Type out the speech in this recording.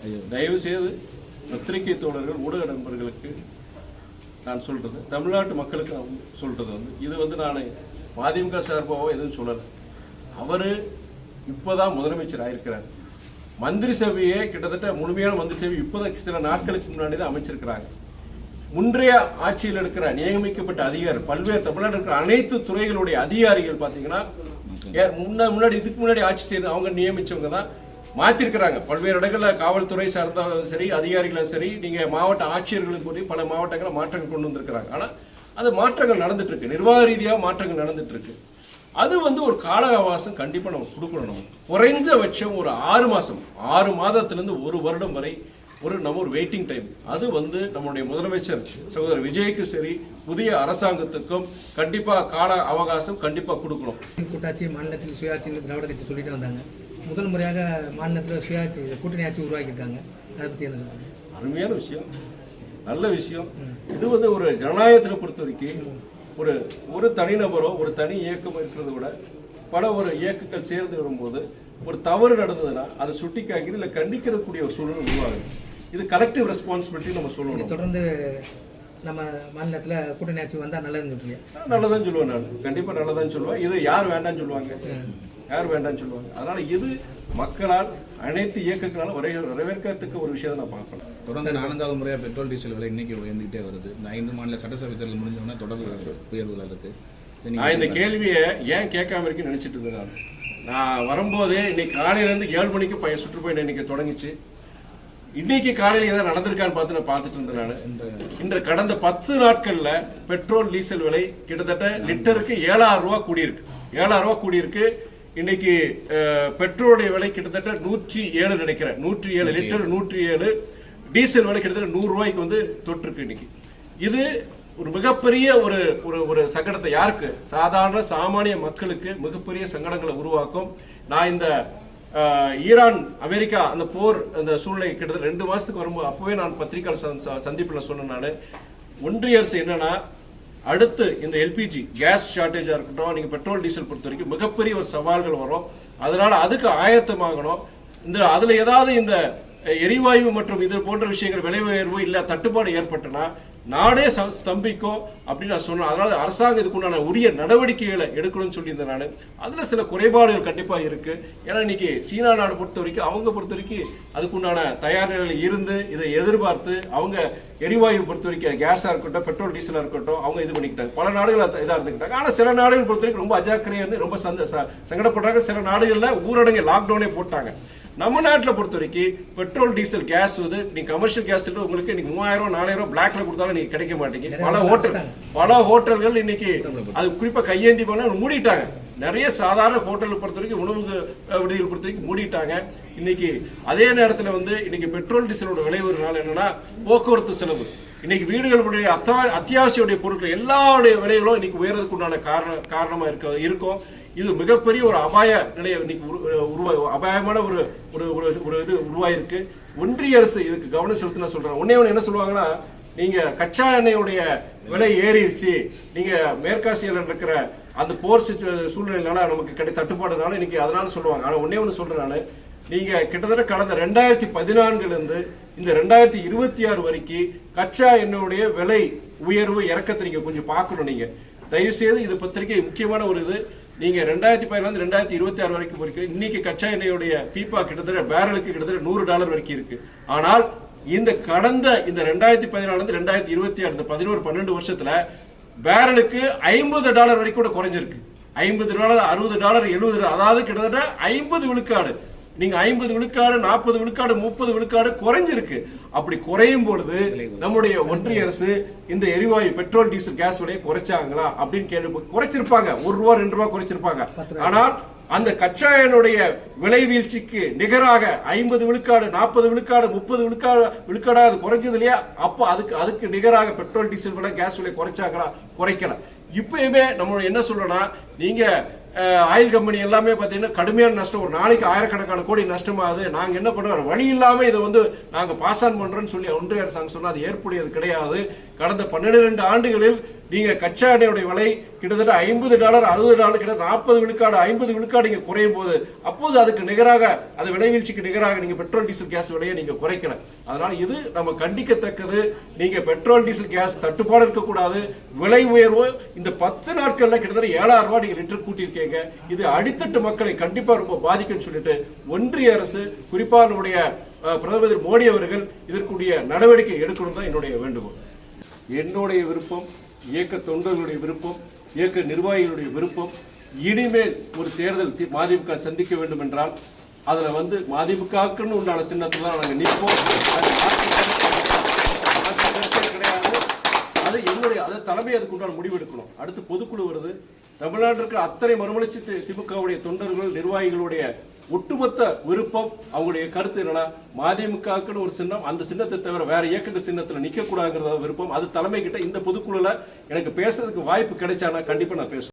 தயவு செய்து பத்திரிகை தோழர்கள் ஊடக நண்பர்களுக்கு நான் சொல்றது, தமிழ்நாட்டு மக்களுக்கு நான் சொல்றது இது நான் மதிமுக சார்பாவோ எதுவும் சொல்லலை. அவர் இப்போதான் முதலமைச்சர் ஆயிருக்கிறார். மந்திரி சபையே கிட்டத்தட்ட முழுமையான மந்திரி சபை இப்போதான் சில நாட்களுக்கு முன்னாடி தான் அமைச்சிருக்கிறாங்க. முன்றைய ஆட்சியில் இருக்கிற நியமிக்கப்பட்ட அதிகாரி பல்வேறு தமிழ்நாடு இருக்கிற அனைத்து துறைகளுடைய அதிகாரிகள் பார்த்தீங்கன்னா முன்னாடி இதுக்கு முன்னாடி ஆட்சி செய்து அவங்க நியமிச்சவங்க தான் மாத்திருக்கிறாங்க. பல்வேறு இடங்களில் காவல்துறை சார்ந்தாலும் சரி, அதிகாரிகளும் சரி, நீங்க மாவட்ட ஆட்சியர்களுக்கு போய் பல மாவட்டங்களில் மாற்றங்கள் கொண்டு வந்திருக்கிறாங்க. ஆனா அது மாற்றங்கள் நடந்துட்டு இருக்கு, நிர்வாக ரீதியாக மாற்றங்கள் நடந்துட்டு இருக்கு. அது ஒரு கால அவகாசம் கண்டிப்பா நம்ம கொடுக்கணும். குறைந்தபட்சம் ஒரு 6 மாசம், 6 மாதத்திலிருந்து 1 வருடம் வரை ஒரு வெயிட்டிங் டைம். அது நம்முடைய முதலமைச்சர் சகோதரர் விஜய்க்கு சரி, புதிய அரசாங்கத்துக்கும் கண்டிப்பா கால அவகாசம் கண்டிப்பா கொடுக்கணும். கூட்டாட்சி மாநிலத்தில் சுயாட்சி திராவிட கட்சி சொல்லிட்டு வந்தாங்க. முதல் முறையாக மாநிலத்தில் சுயாட்சி கூட்டணி ஆட்சி உருவாக்கிட்டாங்க. அதை பத்தி என்ன சொல்லுங்க? அருமையான விஷயம், நல்ல விஷயம். இது ஒரு ஜனநாயகத்தை பொறுத்த வரைக்கும் ஒரு தனிநபரோ ஒரு தனி இயக்கம் இருக்கிறத விட பல இயக்கங்கள் சேர்ந்து வரும்போது ஒரு தவறு நடந்ததுன்னா அதை சுட்டிக்காக்கி இல்லை கண்டிக்கிறக்கூடிய ஒரு சூழ்நிலை உருவாகுது. இது கலெக்டிவ் ரெஸ்பான்சிபிலிட்டி நம்ம சொல்லணும். தொடர்ந்து நம்ம மாநிலத்தில் கூட்டணி ஆட்சி வந்தால் நல்லதுன்னு சொல்லுங்க. நல்லதான் சொல்லுவேன், நான் கண்டிப்பா நல்லதான் சொல்லுவேன். இது யார் வேண்டாம்னு சொல்லுவாங்க? யார் வேண்டாம்னு சொல்லுவாங்க? அதனால இது மக்களால் அனைத்து இயக்கங்களால் வரவேற்கத்தக்க ஒரு விஷயத்தை நான் பார்க்கணும். தொடர்ந்து 4வது முறையாக பெட்ரோல் டீசல் விலை இன்னைக்கு உயர்ந்துகிட்டே வருது. இந்த 5 மாநில சட்டசபை தேர்தல் முடிஞ்சோன்னா தொடர்ந்து உயர்வுகள் இருக்கு. நான் இந்த கேள்வியை ஏன் கேட்காம இருக்குன்னு நினைச்சிட்டு இருந்தேன். நான் வரும்போதே இன்னைக்கு காலையிலேருந்து 7 மணிக்கு சுற்றுப்பயணம் இன்னைக்கு தொடங்கிச்சு. இன்னைக்கு காலையில் ஏதாவது நடந்திருக்கான்னு பார்த்துட்டு இருந்தேன். நான் இன்று கடந்த 10 நாட்கள்ல பெட்ரோல் டீசல் விலை கிட்டத்தட்ட லிட்டருக்கு 7,000 ரூபாய் கூடியிருக்கு. 7,000 ரூபாய் கூடியிருக்கு. இன்னைக்கு பெட்ரோலுடைய விலை கிட்டத்தட்ட 107 நினைக்கிறேன். 107 லிட்டர் 107. டீசல் விலை கிட்டத்தட்ட 100 ரூபாய்க்கு தொட்டிருக்கு இன்னைக்கு. இது ஒரு மிகப்பெரிய ஒரு சங்கடத்தை யாருக்கு? சாதாரண சாமானிய மக்களுக்கு மிகப்பெரிய சங்கடங்களை உருவாக்கும். நான் இந்த ஈரான் அமெரிக்கா அந்த போர் அந்த சூழ்நிலை கிட்டத்தட்ட 2 மாசத்துக்கு வரும்போது அப்பவே நான் பத்திரிகையாளர் சந்திப்பில் சொன்னேன். நான் ஒன்றிய அரசு என்னன்னா அடுத்து இந்த எல்பிஜி கேஸ் ஷார்டேஜா இருக்கட்டும், நீங்க பெட்ரோல் டீசல் பொறுத்த வரைக்கும் மிகப்பெரிய ஒரு சவால்கள் வரும். அதனால அதுக்கு ஆயத்தமாகணும். அதுல ஏதாவது இந்த எரிவாயு மற்றும் இது போன்ற விஷயங்கள் விலை உயர்வு இல்ல தட்டுப்பாடு ஏற்பட்டனா நாடே ஸ்தம்பிக்கும் அப்படின்னு நான் சொன்னேன். அதனால அரசாங்கம் இதுக்குண்டான உரிய நடவடிக்கைகளை எடுக்கணும்னு சொல்லியிருந்தேன். நான் அதுல சில குறைபாடுகள் கண்டிப்பா இருக்கு. ஏன்னா இன்னைக்கு சீனா நாடு பொறுத்த வரைக்கும் அவங்க பொறுத்த வரைக்கும் அதுக்குண்டான தயார் நிலையில் இருந்து இதை எதிர்பார்த்து அவங்க எரிவாயு பொறுத்த வரைக்கும் கேஸா இருக்கட்டும் பெட்ரோல் டீசலா இருக்கட்டும் அவங்க இது பண்ணிக்கிட்டாங்க. பல நாடுகள் இதா இருந்துக்கிட்டாங்க. ஆனா சில நாடுகள் பொறுத்த வரைக்கும் ரொம்ப அஜாக்கிரதையா இருந்து ரொம்ப சங்கடப்படுறாங்க. சில நாடுகள்ல ஊரடங்கு லாக்டவுனே போட்டாங்க. நம்ம நாட்டில் பொறுத்த வரைக்கும் பெட்ரோல் டீசல் கேஸ் நீங்க கமர்ஷியல் கேஸ் உங்களுக்கு இன்னைக்கு 3000 4000 பிளாக்ல கொடுத்தாலும் நீங்க கிடைக்க மாட்டீங்க. பல ஹோட்டல்கள் இன்னைக்கு அது குறிப்பா கையேந்தி போனா மூடிட்டாங்க. நிறைய சாதாரண ஹோட்டல் பொறுத்த வரைக்கும் உணவு விடுதிகள் பொறுத்த வரைக்கும் மூடிட்டாங்க. இன்னைக்கு அதே நேரத்தில் இன்னைக்கு பெட்ரோல் டீசலோட விலை வருனால என்னன்னா போக்குவரத்து செலவு இன்னைக்கு வீடுகளுடைய அத்தியாவசிய பொருட்கள் எல்லாருடைய விலைகளும் இன்னைக்கு உயர்றதுக்கு உண்டான காரணமா இருக்கும். இது மிகப்பெரிய ஒரு அபாய நிலையை இன்னைக்கு அபாயமான ஒரு இது உருவாயிருக்கு. ஒன்றிய அரசு இதுக்கு கவனம் செலுத்தினா சொல்றாங்க. ஒன்னே என்ன சொல்லுவாங்கன்னா, நீங்க கச்சா எண்ணெயுடைய விலை ஏறிடுச்சு, நீங்க மேற்காசியில் இருக்கிற அந்த போர் சூழ்நிலைனால நமக்கு தட்டுப்பாடுனால இன்னைக்கு அதனால சொல்லுவாங்க. ஆனா ஒன்னு சொல்றேன் நானு, நீங்க கிட்டத்தட்ட கடந்த 2014 இருந்து இந்த 2026 வரைக்கும் கச்சா எண்ணெயுடைய விலை உயர்வு இறக்கத்தை நீங்க கொஞ்சம் பார்க்கணும். நீங்க தயவு செய்து இது பத்திரிகை முக்கியமான ஒரு இது. நீங்க 2014 2026 வரைக்கும் இன்னைக்கு கச்சா எண்ணெயுடைய பீப்பா கிட்டத்தட்ட பேரலுக்கு கிட்டத்தட்ட $100 வரைக்கும் இருக்கு. ஆனால் இந்த கடந்த இந்த 2014 2026 இந்த 11-12 வருஷத்துல பேரலுக்கு $50 வரைக்கும் கூட குறைஞ்சிருக்கு. $50 $60 $70, அதாவது கிட்டத்தட்ட 50 விழுக்காடு. நீங்க 50 விழுக்காடு 40 விழுக்காடு 30 விழுக்காடு குறைஞ்சிருக்கு. அப்படி குறையும் பொழுது நம்முடைய ஒன்றிய அரசு இந்த எரிவாயு பெட்ரோல் டீசல் கேஸ் விலையை குறைச்சாங்களா அப்படின்னு கேள்வி குறைச்சிருப்பாங்க. $1 $2 குறைச்சிருப்பாங்க. ஆனால் அந்த கச்சா எண்ணெயுடைய விலை வீழ்ச்சிக்கு நிகராக 50 விழுக்காடு 40 விழுக்காடு 30 விழுக்காடு அது குறைஞ்சது இல்லையா? அப்போ அதுக்கு நிகராக பெட்ரோல் டீசல் விலை கேஸ் விலை குறைச்சாங்களா? குறைக்கல. இப்பயுமே நம்ம என்ன சொல்றோம்னா, நீங்க ஆயில் கம்பெனி எல்லாமே பாத்தீங்கன்னா கடுமையான நஷ்டம், ஒரு நாளைக்கு ஆயிரக்கணக்கான கோடி நஷ்டமாகுது. நாங்க என்ன பண்றோம், வழி இல்லாம இதை நாங்க பாஸ் ஆன் பண்றோம்னு சொல்லி ஒன்றிய அரசாங்கம் சொன்னா அது ஏற்புடையது கிடையாது. கடந்த 12 ஆண்டுகளில் நீங்க கச்சா எண்ணெயுடைய விலை கிட்டத்தட்ட $50 $60 கிட்ட 40 விழுக்காடு 50 விழுக்காடு நீங்க குறையும் போது அப்போது அதுக்கு நிகராக அது விலைவீழ்ச்சிக்கு நிகராக நீங்க பெட்ரோல் டீசல் கேஸ் விலையை நீங்க குறைக்கல. அதனால இது நம்ம கண்டிக்கத்தக்கது. நீங்க பெட்ரோல் டீசல் கேஸ் தட்டுப்பாடு இருக்கக்கூடாது. விலை உயர்வு இந்த 10 நாட்கள்ல கிட்டத்தட்ட 7000 ரூபாய் நீங்க லிட்டர் கூட்டியிருக்கீங்க. இது அடித்தட்டு மக்களை கண்டிப்பா ரொம்ப பாதிக்கும்னு சொல்லிட்டு ஒன்றிய அரசு குறிப்பா நம்முடைய பிரதமர் மோடி அவர்கள் இதற்குரிய நடவடிக்கை எடுக்கணும் தான் என்னுடைய வேண்டுகோள். என்னுடைய விருப்பம், இயக்க தொண்டர்களுடைய விருப்பம், இயக்க நிர்வாகிகளுடைய விருப்பம், இனிமேல் ஒரு தேர்தல் மதிமுக சந்திக்க வேண்டும் என்றால் அதுல மதிமுகக்குன்னு உண்டான சின்னத்துல தான் நாங்க நிற்போம். கிடையாது. அது என்னுடைய தலைமை அதுக்கு உண்டான முடிவு எடுக்கணும். அடுத்து பொதுக்குழு வருது. தமிழ்நாட்டில் இருக்கிற அத்தனை மறுமலர்ச்சி திமுகவுடைய தொண்டர்கள் நிர்வாகிகளுடைய ஒட்டுமொத்த விருப்பம், அவங்களுடைய கருத்து என்னன்னா மதிமுகக்குன்னு ஒரு சின்னம், அந்த சின்னத்தை தவிர வேற இயக்க சின்னத்துல நிக்க கூடாதுங்கிறத விருப்பம். அது தலைமை கிட்ட இந்த பொதுக்குழுல எனக்கு பேசுறதுக்கு வாய்ப்பு கிடைச்சானா கண்டிப்பா நான் பேசுவேன்.